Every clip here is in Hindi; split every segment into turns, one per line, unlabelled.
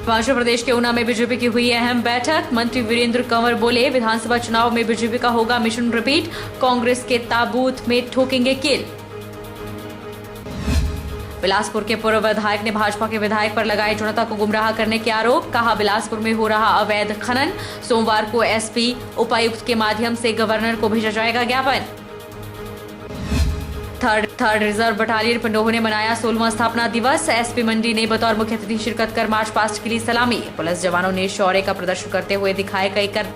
हिमाचल प्रदेश के ऊना में बीजेपी की हुई अहम बैठक। मंत्री वीरेंद्र कंवर बोले, विधानसभा चुनाव में बीजेपी का होगा मिशन रिपीट, कांग्रेस के ताबूत में ठोकेंगे कील। बिलासपुर के पूर्व विधायक ने भाजपा के विधायक पर लगाए जनता को गुमराह करने के आरोप। कहा, बिलासपुर में हो रहा अवैध खनन, सोमवार को एसपी उपायुक्त के माध्यम से गवर्नर को भेजा जाएगा ज्ञापन। थर्ड रिजर्व बटालियन पंडोह ने मनाया 16वां स्थापना दिवस। एसपी मंडी ने बतौर मुख्य अतिथि शिरकत कर मार्च पास्ट के लिए सलामी। पुलिस जवानों ने शौर्य का प्रदर्शन करते हुए दिखाए कई कर।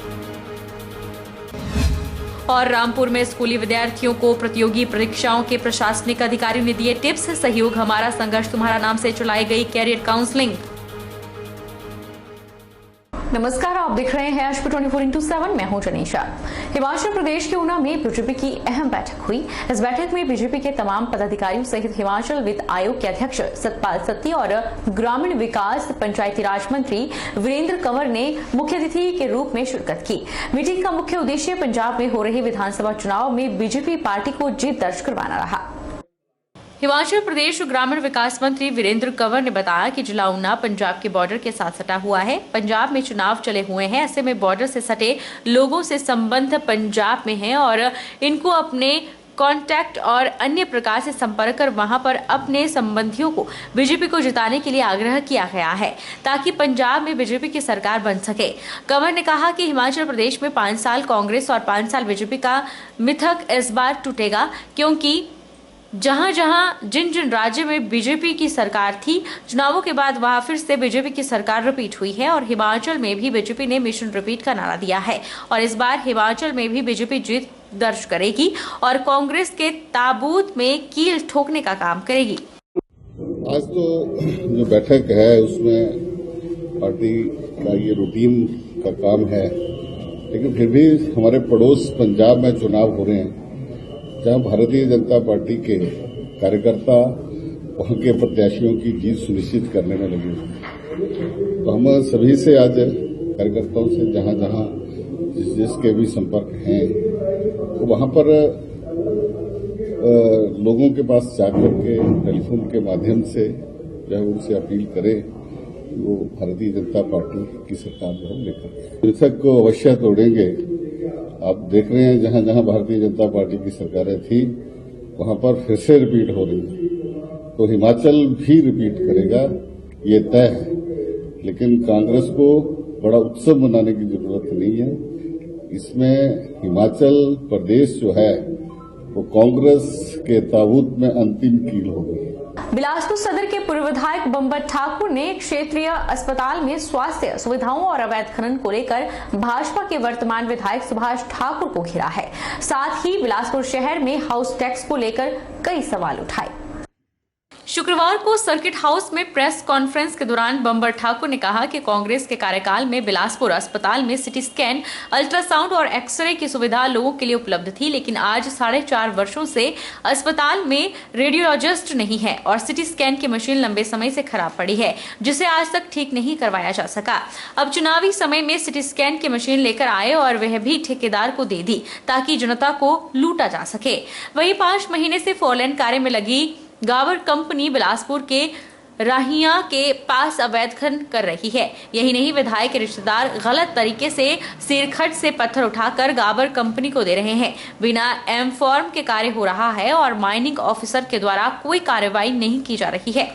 और रामपुर में स्कूली विद्यार्थियों को प्रतियोगी परीक्षाओं के प्रशासनिक अधिकारियों ने दिए टिप्स। सहयोग हमारा संघर्ष तुम्हारा नाम से चलाई गई कैरियर काउंसलिंग। नमस्कार, आप देख रहे हैं एचपी 24/7। मैं हूं जनीशा। हिमाचल प्रदेश के ऊना में बीजेपी की अहम बैठक हुई। इस बैठक में बीजेपी के तमाम पदाधिकारियों सहित हिमाचल वित्त आयोग के अध्यक्ष सतपाल सत्ती और ग्रामीण विकास पंचायती राज मंत्री वीरेंद्र कंवर ने मुख्य अतिथि के रूप में शिरकत की। मीटिंग का मुख्य उद्देश्य पंजाब में हो रहे विधानसभा चुनाव में बीजेपी पार्टी को जीत दर्ज करवाना रहा। हिमाचल प्रदेश ग्रामीण विकास मंत्री वीरेंद्र कंवर ने बताया कि जिला ऊना पंजाब के बॉर्डर के साथ सटा हुआ है। पंजाब में चुनाव चले हुए हैं, ऐसे में बॉर्डर से सटे लोगों से संबंध पंजाब में है और इनको अपने कांटेक्ट और अन्य प्रकार से संपर्क कर वहां पर अपने संबंधियों को बीजेपी को जिताने के लिए आग्रह किया गया है, ताकि पंजाब में बीजेपी की सरकार बन सके। कंवर ने कहा कि हिमाचल प्रदेश में 5 साल कांग्रेस और 5 साल बीजेपी का मिथक इस बार टूटेगा, क्योंकि जहां जहां जिन जिन राज्य में बीजेपी की सरकार थी, चुनावों के बाद वहां फिर से बीजेपी की सरकार रिपीट हुई है और हिमाचल में भी बीजेपी ने मिशन रिपीट का नारा दिया है और इस बार हिमाचल में भी बीजेपी जीत दर्ज करेगी और कांग्रेस के ताबूत में कील ठोकने का काम करेगी।
आज तो जो बैठक है उसमें पार्टी का ये रूटीन का काम है, लेकिन फिर भी हमारे पड़ोस पंजाब में चुनाव हो रहे हैं, जहां भारतीय जनता पार्टी के कार्यकर्ता वहां के प्रत्याशियों की जीत सुनिश्चित करने में लगे हुए। तो हम सभी से आज कार्यकर्ताओं से जहां जहां जिसके भी संपर्क हैं, तो वहां पर लोगों के पास जाकर के टेलीफोन के माध्यम से जो है उनसे अपील करें कि वो भारतीय जनता पार्टी की सरकार जो है लेकर मिथक को अवश्य तोड़ेंगे। आप देख रहे हैं जहां जहां भारतीय जनता पार्टी की सरकारें थी वहां पर फिर से रिपीट हो रही है, तो हिमाचल भी रिपीट करेगा, ये तय है। लेकिन कांग्रेस को बड़ा उत्सव मनाने की जरूरत नहीं है। इसमें हिमाचल प्रदेश जो है वो कांग्रेस के ताबूत में अंतिम कील होगी।
बिलासपुर सदर के पूर्व विधायक बंबर ठाकुर ने क्षेत्रीय अस्पताल में स्वास्थ्य सुविधाओं और अवैध खनन को लेकर भाजपा के वर्तमान विधायक सुभाष ठाकुर को घेरा है। साथ ही बिलासपुर शहर में हाउस टैक्स को लेकर कई सवाल उठाए। शुक्रवार को सर्किट हाउस में प्रेस कॉन्फ्रेंस के दौरान बंबर ठाकुर ने कहा कि कांग्रेस के कार्यकाल में बिलासपुर अस्पताल में सिटी स्कैन, अल्ट्रासाउंड और एक्सरे की सुविधा लोगों के लिए उपलब्ध थी, लेकिन आज 4.5 वर्षों से अस्पताल में रेडियोलॉजिस्ट नहीं है और सिटी स्कैन की मशीन लंबे समय से खराब पड़ी है, जिसे आज तक ठीक नहीं करवाया जा सका। अब चुनावी समय में सिटी स्कैन की मशीन लेकर आए और वह भी ठेकेदार को दे दी ताकि जनता को लूटा जा सके। वहीं 5 महीने से फोरलेन कार्य में लगी गावर कंपनी बिलासपुर के राहिया के पास अवैध खनन कर रही है। यही नहीं, विधायक के रिश्तेदार गलत तरीके से सिरखट से पत्थर उठाकर गावर कंपनी को दे रहे हैं। बिना एम फॉर्म के कार्य हो रहा है और माइनिंग ऑफिसर के द्वारा कोई कार्रवाई नहीं की जा रही है।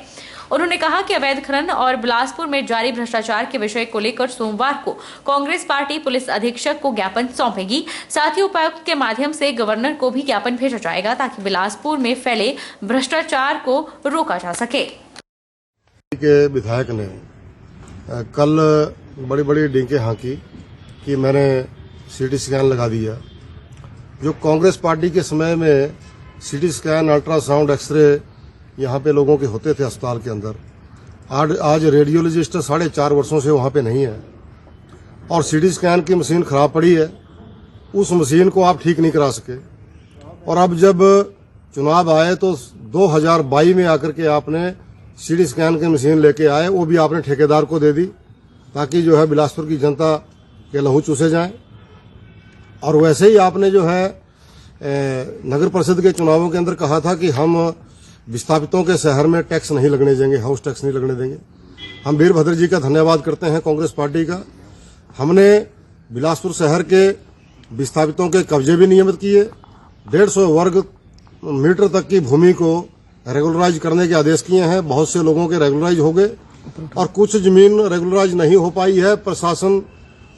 उन्होंने कहा कि अवैध खनन और बिलासपुर में जारी भ्रष्टाचार के विषय को लेकर सोमवार को कांग्रेस पार्टी पुलिस अधीक्षक को ज्ञापन सौंपेगी। साथ ही उपायुक्त के माध्यम से गवर्नर को भी ज्ञापन भेजा जाएगा ताकि बिलासपुर में फैले भ्रष्टाचार को रोका जा सके।
के विधायक ने कल बड़ी बड़ी डींगे हाँकी कि मैंने सीटी स्कैन लगा दिया। जो कांग्रेस पार्टी के समय में सीटी स्कैन, अल्ट्रासाउंड, एक्सरे यहाँ पे लोगों के होते थे अस्पताल के अंदर, आज रेडियोलॉजिस्ट 4.5 वर्षों से वहाँ पे नहीं है और सीटी स्कैन की मशीन खराब पड़ी है। उस मशीन को आप ठीक नहीं करा सके और अब जब चुनाव आए तो 2022 में आकर के आपने सीटी स्कैन की मशीन लेके आए, वो भी आपने ठेकेदार को दे दी ताकि जो है बिलासपुर की जनता के लहू चूसे जाएं। और वैसे ही आपने जो है नगर परिषद के चुनावों के अंदर कहा था कि हम विस्थापितों के शहर में टैक्स नहीं लगने देंगे, हाउस टैक्स नहीं लगने देंगे। हम वीरभद्र जी का धन्यवाद करते हैं कांग्रेस पार्टी का। हमने बिलासपुर शहर के विस्थापितों के कब्जे भी नियमित किए। 150 वर्ग मीटर तक की भूमि को रेगुलराइज करने के आदेश किए हैं। बहुत से लोगों के रेगुलराइज हो गए और कुछ जमीन रेगुलराइज नहीं हो पाई है। प्रशासन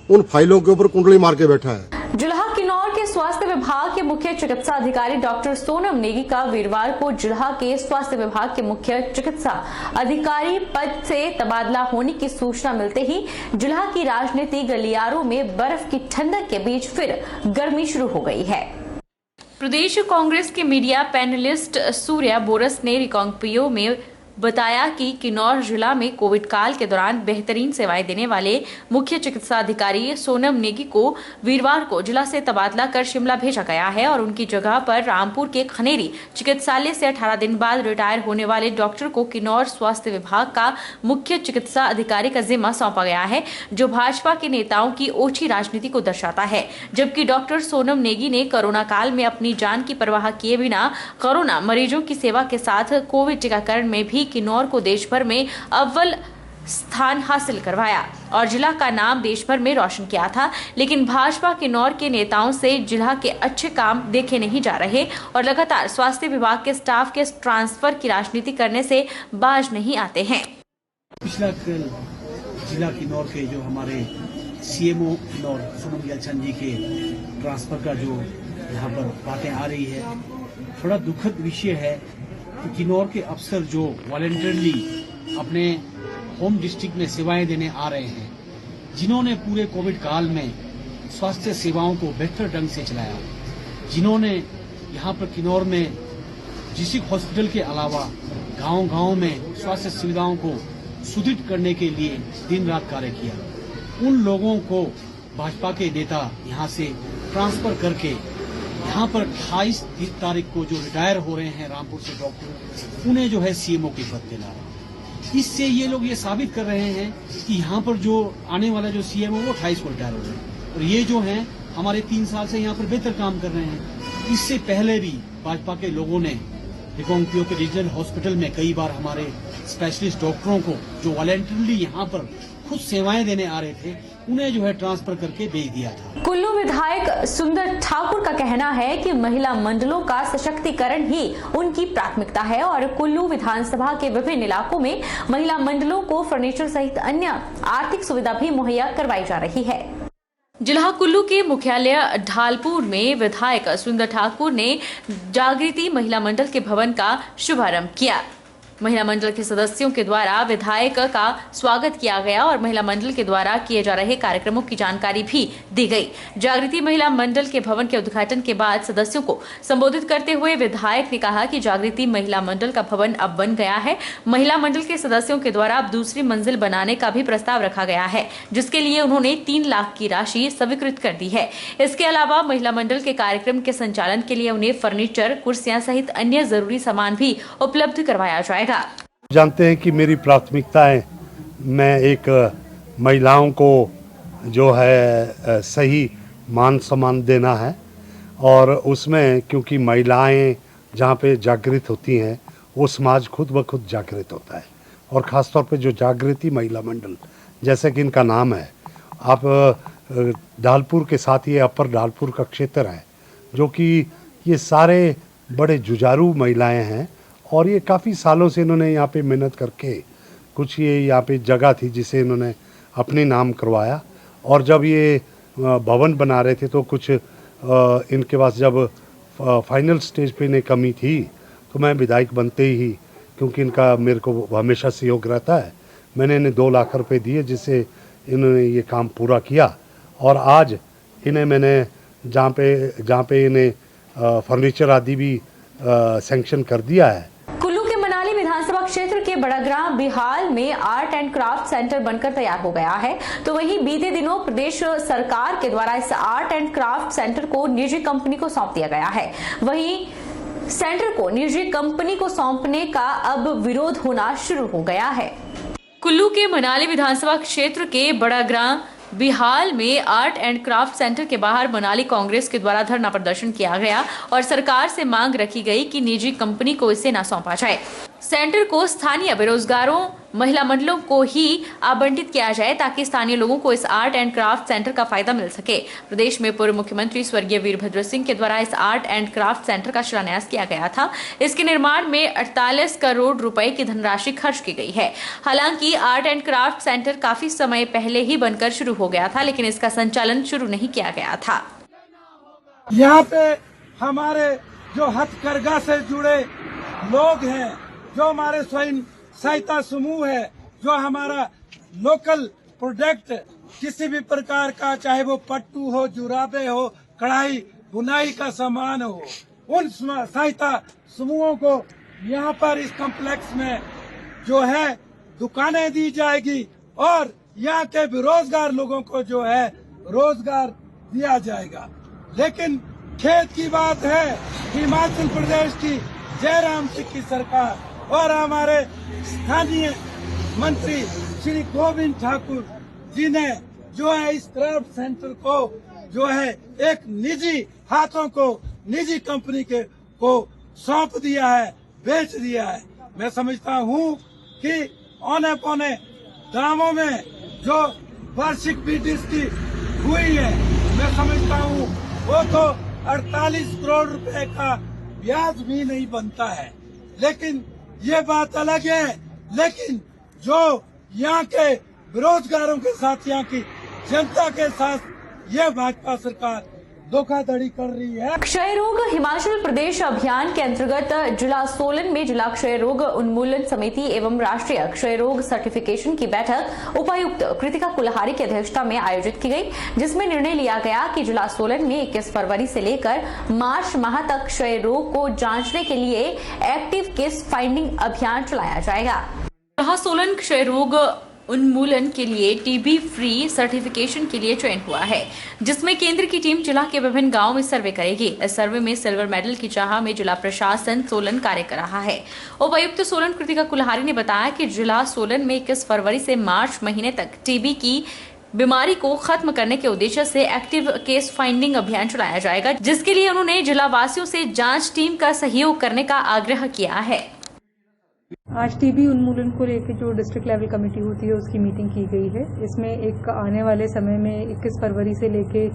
उन फाइलों के ऊपर कुंडली मार के बैठा है।
जुलाहा किन्नौर के स्वास्थ्य विभाग के मुख्य चिकित्सा अधिकारी डॉक्टर सोनम नेगी का वीरवार को जुलाहा के स्वास्थ्य विभाग के मुख्य चिकित्सा अधिकारी पद से तबादला होने की सूचना मिलते ही जुलाहा की राजनीति गलियारों में बर्फ की ठंडक के बीच फिर गर्मी शुरू हो गई है। प्रदेश कांग्रेस के मीडिया पैनलिस्ट सूर्या बोरस ने रिकांगपिओ में बताया कि किन्नौर जिला में कोविड काल के दौरान बेहतरीन सेवाएं देने वाले मुख्य चिकित्सा अधिकारी सोनम नेगी को वीरवार को जिला से तबादला कर शिमला भेजा गया है और उनकी जगह पर रामपुर के खनेरी चिकित्सालय से 18 दिन बाद रिटायर होने वाले डॉक्टर को किन्नौर स्वास्थ्य विभाग का मुख्य चिकित्सा अधिकारी का जिम्मा सौंपा गया है, जो भाजपा के नेताओं की ओछी राजनीति को दर्शाता है। जबकि डॉक्टर सोनम नेगी ने कोरोना काल में अपनी जान की परवाह किए बिना कोरोना मरीजों की सेवा के साथ कोविड टीकाकरण में भी किन्नौर को देश भर में अव्वल स्थान हासिल करवाया और जिला का नाम देश भर में रोशन किया था। लेकिन भाजपा किन्नौर के नेताओं से जिला के अच्छे काम देखे नहीं जा रहे और लगातार स्वास्थ्य विभाग के स्टाफ के ट्रांसफर की राजनीति करने से बाज नहीं आते हैं।
पिछला कल जिला किन्नौर के जो हमारे सीएमओ किन्नौर सोनम यलचंद जी के ट्रांसफर का जो यहाँ पर बातें आ रही है, थोड़ा दुखद विषय है। किन्नौर के अफसर जो वॉलंटियरली अपने होम डिस्ट्रिक्ट में सेवाएं देने आ रहे हैं, जिन्होंने पूरे कोविड काल में स्वास्थ्य सेवाओं को बेहतर ढंग से चलाया, जिन्होंने यहाँ पर किन्नौर में डिस्ट्रिक्ट हॉस्पिटल के अलावा गांव-गांव में स्वास्थ्य सुविधाओं को सुदृढ़ करने के लिए दिन रात कार्य किया, उन लोगों को भाजपा के नेता यहाँ से ट्रांसफर करके यहाँ पर 28 तारीख को जो रिटायर हो रहे हैं रामपुर से डॉक्टर, उन्हें जो है सीएमओ की पद दिला रहा है। इससे ये लोग ये साबित कर रहे हैं कि यहाँ पर जो आने वाला जो सीएमओ वो 28 को रिटायर हो रहे हैं और ये जो हैं हमारे 3 साल से यहाँ पर बेहतर काम कर रहे हैं। इससे पहले भी भाजपा के लोगों ने रिकांगपिओ के रीजनल हॉस्पिटल में कई बार हमारे स्पेशलिस्ट डॉक्टरों को जो वॉलंटियरली यहाँ पर खुद सेवाएं देने आ रहे थे, उन्हें जो है ट्रांसफर करके भेज दिया था।
कुल्लू विधायक सुंदर ठाकुर का कहना है कि महिला मंडलों का सशक्तिकरण ही उनकी प्राथमिकता है और कुल्लू विधानसभा के विभिन्न इलाकों में महिला मंडलों को फर्नीचर सहित अन्य आर्थिक सुविधा भी मुहैया करवाई जा रही है। जिला कुल्लू के मुख्यालय ढालपुर में विधायक सुंदर ठाकुर ने जागृति महिला मंडल के भवन का शुभारंभ किया। महिला मंडल के सदस्यों के द्वारा विधायक का स्वागत किया गया और महिला मंडल के द्वारा किए जा रहे कार्यक्रमों की जानकारी भी दी गई। जागृति महिला मंडल के भवन के उद्घाटन के बाद सदस्यों को संबोधित करते हुए विधायक ने कहा कि जागृति महिला मंडल का भवन अब बन गया है। महिला मंडल के सदस्यों के द्वारा अब दूसरी मंजिल बनाने का भी प्रस्ताव रखा गया है, जिसके लिए उन्होंने 3 लाख की राशि स्वीकृत कर दी है। इसके अलावा महिला मंडल के कार्यक्रम के संचालन के लिए उन्हें फर्नीचर, कुर्सियां सहित अन्य जरूरी सामान भी उपलब्ध करवाया जाएगा।
जानते हैं कि मेरी प्राथमिकताएं, मैं एक महिलाओं को जो है सही मान सम्मान देना है और उसमें क्योंकि महिलाएं जहाँ पे जागृत होती हैं वो समाज खुद ब खुद जागृत होता है और ख़ास तौर पे जो जागृति महिला मंडल जैसे कि इनका नाम है, आप ढालपुर के साथ ये अपर ढालपुर का क्षेत्र है जो कि ये सारे बड़े जुझारू महिलाएं हैं और ये काफ़ी सालों से इन्होंने यहाँ पे मेहनत करके कुछ ये यहाँ पे जगह थी जिसे इन्होंने अपने नाम करवाया और जब ये भवन बना रहे थे तो कुछ इनके पास जब फाइनल स्टेज पे इन्हें कमी थी तो मैं विधायक बनते ही, क्योंकि इनका मेरे को हमेशा सहयोग रहता है, मैंने इन्हें 2 लाख रुपए दिए जिससे इन्होंने ये काम पूरा किया और आज इन्हें मैंने जहाँ पे इन्हें फर्नीचर आदि भी सैंक्शन कर दिया है।
कुल्लू के मनाली विधानसभा क्षेत्र के बड़ाग्राम बिहाल में आर्ट एंड क्राफ्ट सेंटर बनकर तैयार हो गया है, तो वहीं बीते दिनों प्रदेश सरकार के द्वारा इस आर्ट एंड क्राफ्ट सेंटर को निजी कंपनी को सौंप दिया गया है। वहीं सेंटर को निजी कंपनी को सौंपने का अब विरोध होना शुरू हो गया है। कुल्लू के मनाली विधानसभा क्षेत्र के बड़ाग्राम बिहाल में आर्ट एंड क्राफ्ट सेंटर के बाहर मनाली कांग्रेस के द्वारा धरना प्रदर्शन किया गया और सरकार से मांग रखी गई कि निजी कंपनी को इसे न सौंपा जाए। सेंटर को स्थानीय बेरोजगारों महिला मंडलों को ही आवंटित किया जाए ताकि स्थानीय लोगों को इस आर्ट एंड क्राफ्ट सेंटर का फायदा मिल सके। प्रदेश में पूर्व मुख्यमंत्री स्वर्गीय वीरभद्र सिंह के द्वारा इस आर्ट एंड क्राफ्ट सेंटर का शिलान्यास किया गया था। इसके निर्माण में 48 करोड़ रुपए की धनराशि खर्च की गई है। हालांकि आर्ट एंड क्राफ्ट सेंटर काफी समय पहले ही बनकर शुरू हो गया था, लेकिन इसका संचालन शुरू नहीं किया गया था।
यहाँ पे हमारे जो हथकरघा से जुड़े लोग हैं, जो हमारे स्वयं सहायता समूह है, जो हमारा लोकल प्रोडक्ट किसी भी प्रकार का, चाहे वो पट्टू हो, जुराबे हो, कढ़ाई बुनाई का सामान हो, उन सहायता समूहों को यहाँ पर इस कॉम्प्लेक्स में जो है दुकानें दी जाएगी और यहाँ के बेरोजगार लोगों को जो है रोजगार दिया जाएगा। लेकिन खेद की बात है, हिमाचल प्रदेश की जयराम सिंह की सरकार और हमारे स्थानीय मंत्री श्री गोविंद ठाकुर जी ने जो है इस क्राफ्ट सेंटर को जो है एक निजी हाथों को, निजी कंपनी के को सौंप दिया है, बेच दिया है। मैं समझता हूँ कि औने पौने दामों में जो वार्षिक बिडिंग की हुई है, मैं समझता हूँ वो तो 48 करोड़ रुपए का ब्याज भी नहीं बनता है। लेकिन ये बात अलग है, लेकिन जो यहाँ के बेरोजगारों के साथ, यहाँ की जनता के साथ ये भाजपा सरकार धोखाधड़ी कर रही है।
क्षय रोग हिमाचल प्रदेश अभियान के अंतर्गत जिला सोलन में जिला क्षय रोग उन्मूलन समिति एवं राष्ट्रीय क्षय रोग सर्टिफिकेशन की बैठक उपायुक्त कृतिका कुल्हारी की अध्यक्षता में आयोजित की गई, जिसमें निर्णय लिया गया कि जिला सोलन में 21 फरवरी से लेकर मार्च माह तक क्षय रोग को जांचने के लिए एक्टिव केस फाइंडिंग अभियान चलाया जाएगा। जिला सोलन क्षय रोग उन्मूलन के लिए टीबी फ्री सर्टिफिकेशन के लिए चयन हुआ है, जिसमें केंद्र की टीम जिला के विभिन्न गांवों में सर्वे करेगी। इस सर्वे में सिल्वर मेडल की चाह में जिला प्रशासन सोलन कार्य कर रहा है। उपायुक्त सोलन कृतिका कुल्हारी ने बताया कि जिला सोलन में 21 फरवरी से मार्च महीने तक टीबी की बीमारी को खत्म करने के उद्देश्य से एक्टिव केस फाइंडिंग अभियान चलाया जाएगा, जिसके लिए उन्होंने जिला वासियों से जांच टीम का सहयोग करने का आग्रह किया है।
आज टीबी उन्मूलन को लेकर जो डिस्ट्रिक्ट लेवल कमेटी होती है उसकी मीटिंग की गई है। इसमें एक आने वाले समय में 21 फरवरी से लेके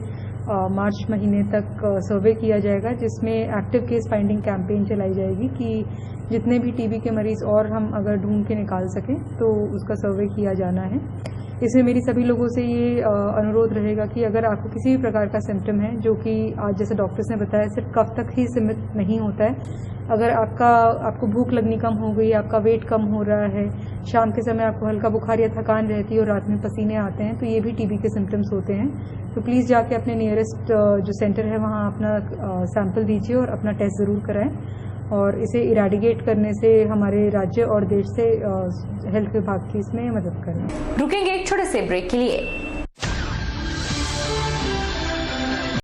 मार्च महीने तक सर्वे किया जाएगा, जिसमें एक्टिव केस फाइंडिंग कैंपेन चलाई जाएगी कि जितने भी टीबी के मरीज और हम अगर ढूंढ के निकाल सकें तो उसका सर्वे किया जाना है। इसमें मेरी सभी लोगों से ये अनुरोध रहेगा कि अगर आपको किसी भी प्रकार का सिम्टम है, जो कि आज जैसे डॉक्टर्स ने बताया सिर्फ कफ तक ही सीमित नहीं होता है, अगर आपको भूख लगनी कम हो गई, आपका वेट कम हो रहा है, शाम के समय आपको हल्का बुखार या थकान रहती है और रात में पसीने आते हैं, तो ये भी टीबी के सिम्टम्स होते हैं। तो प्लीज़ जाके अपने नियरेस्ट जो सेंटर है वहाँ अपना सैंपल दीजिए और अपना टेस्ट ज़रूर कराएं, और इसे इरेडिकेट करने से हमारे राज्य और देश से हेल्थ विभाग की इसमें मदद करें।
रुकेंगे एक छोटे से ब्रेक के लिए।